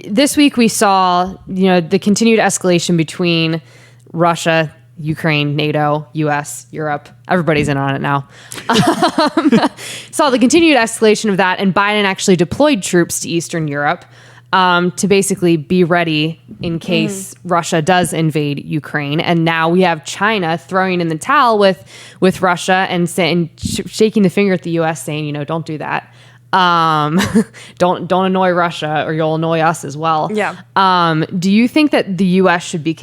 this week we saw, the continued escalation between Russia, Ukraine, NATO, US, Europe. Everybody's in on it now. Saw the continued escalation of that, and Biden actually deployed troops to Eastern Europe to basically be ready in case Russia does invade Ukraine. And now we have China throwing in the towel with Russia and shaking the finger at the US, saying, don't do that. Don't annoy Russia, or you'll annoy us as well. Yeah. Do you think that the US should be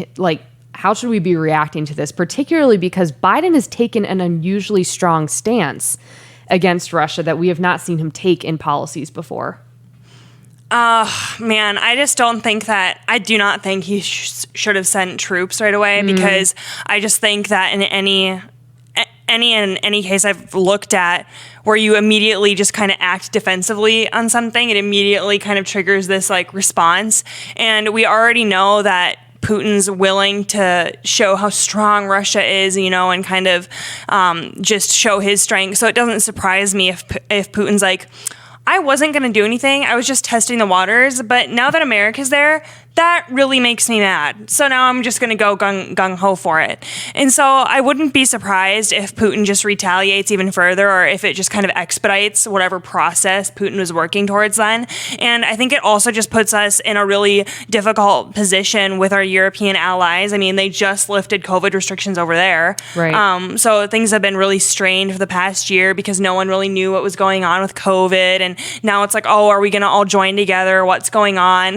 how should we be reacting to this, particularly because Biden has taken an unusually strong stance against Russia that we have not seen him take in policies before? Man, I just don't think I do not think he should have sent troops right away, because I just think that in any case I've looked at where you immediately just kind of act defensively on something, it immediately kind of triggers this response. And we already know that Putin's willing to show how strong Russia is, and kind of just show his strength. So it doesn't surprise me if Putin's like, I wasn't going to do anything. I was just testing the waters. But now that America's there, that really makes me mad. So now I'm just going to go gung-ho for it. And so I wouldn't be surprised if Putin just retaliates even further, or if it just kind of expedites whatever process Putin was working towards then. And I think it also just puts us in a really difficult position with our European allies. I mean, they just lifted COVID restrictions over there. Right. So things have been really strained for the past year because no one really knew what was going on with COVID. And now it's like, oh, are we going to all join together? What's going on?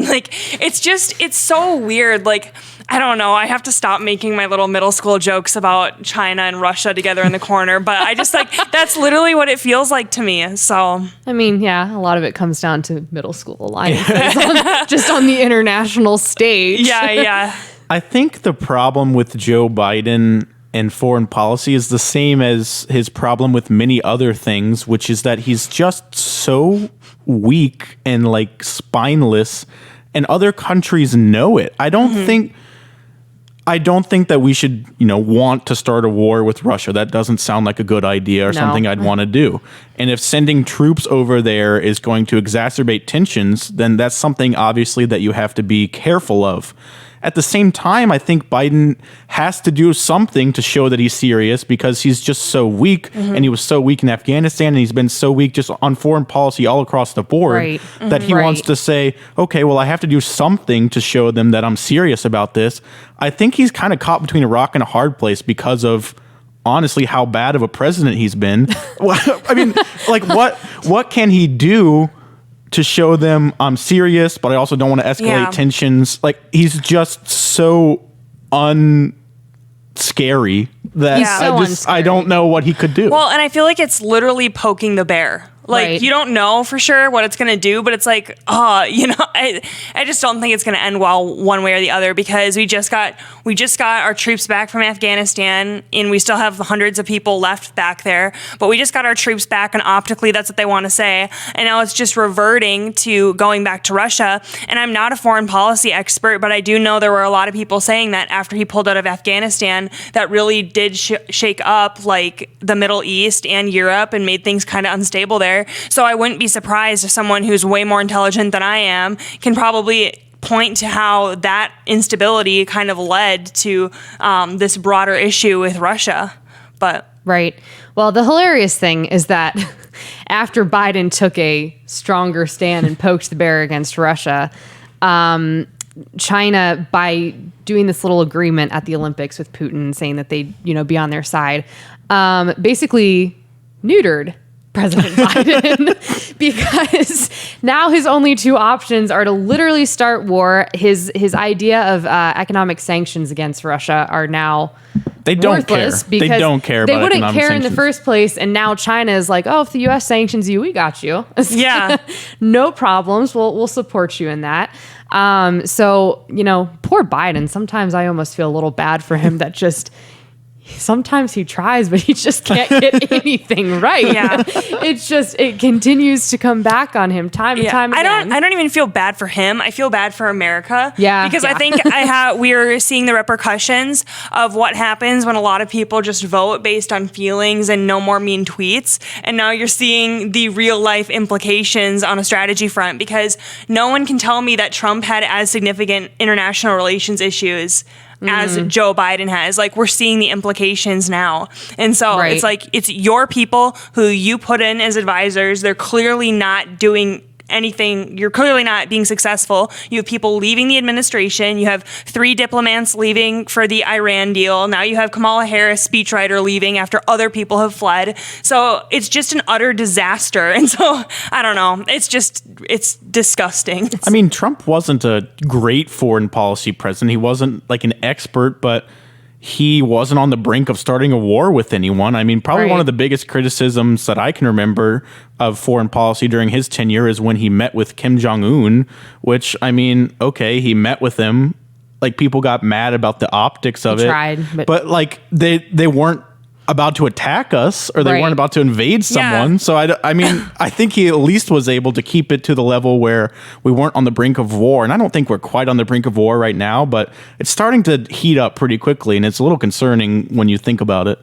It's so weird. I don't know. I have to stop making my little middle school jokes about China and Russia together in the corner. But I just that's literally what it feels like to me. So, I mean, yeah, a lot of it comes down to middle school alliances just on the international stage. Yeah. I think the problem with Joe Biden and foreign policy is the same as his problem with many other things, which is that he's just so weak and spineless. And other countries know it. I don't think that we should, want to start a war with Russia. That doesn't sound like a good idea or something I'd want to do. And if sending troops over there is going to exacerbate tensions, then that's something obviously that you have to be careful of. At the same time, I think Biden has to do something to show that he's serious, because he's just so weak, and he was so weak in Afghanistan, and he's been so weak just on foreign policy all across the board, that he wants to say, okay, well, I have to do something to show them that I'm serious about this. I think he's kind of caught between a rock and a hard place because of, honestly, how bad of a president he's been. I mean, what can he do to show them I'm serious, but I also don't want to escalate tensions? He's just so unscary that I don't know what he could do. Well, and I feel like it's literally poking the bear. You don't know for sure what it's going to do, but it's I just don't think it's going to end well one way or the other, because we just got our troops back from Afghanistan, and we still have hundreds of people left back there, but we just got our troops back, and optically that's what they want to say. And now it's just reverting to going back to Russia. And I'm not a foreign policy expert, but I do know there were a lot of people saying that after he pulled out of Afghanistan, that really did shake up the Middle East and Europe and made things kind of unstable there. So I wouldn't be surprised if someone who's way more intelligent than I am can probably point to how that instability kind of led to this broader issue with Russia. But right. Well, the hilarious thing is that after Biden took a stronger stand and poked the bear against Russia, China, by doing this little agreement at the Olympics with Putin, saying that they'd be on their side, basically neutered President Biden, because now his only two options are to literally start war. His idea of economic sanctions against Russia are now worthless, because they don't care. They about wouldn't care sanctions in the first place, and now China is like, oh, if the U.S. sanctions you, we got you. Yeah, no problems. We'll support you in that. So poor Biden. Sometimes I almost feel a little bad for him that just. sometimes he tries, but he just can't get anything right. Yeah. It continues to come back on him time and time again. I don't even feel bad for him. I feel bad for America. Yeah. Because yeah. I think we're seeing the repercussions of what happens when a lot of people just vote based on feelings and no more mean tweets. And now you're seeing the real life implications on a strategy front, because no one can tell me that Trump had as significant international relations issues as Joe Biden has. Like, we're seeing the implications now. And so it's like, it's your people who you put in as advisors. They're clearly not doing anything. You're clearly not being successful. You have people leaving the administration. You have 3 diplomats leaving for the Iran deal. Now you have Kamala Harris, speechwriter, leaving after other people have fled. So it's just an utter disaster. And so, I don't know. It's disgusting. I mean, Trump wasn't a great foreign policy president. He wasn't like an expert, but he wasn't on the brink of starting a war with anyone. I mean, probably one of the biggest criticisms that I can remember of foreign policy during his tenure is when he met with Kim Jong-un, which, I mean, okay, he met with him. Like, people got mad about the optics of it. But like, they weren't about to attack us, or they weren't about to invade someone. Yeah. So I mean, I think he at least was able to keep it to the level where we weren't on the brink of war. And I don't think we're quite on the brink of war right now, but it's starting to heat up pretty quickly, and it's a little concerning when you think about it.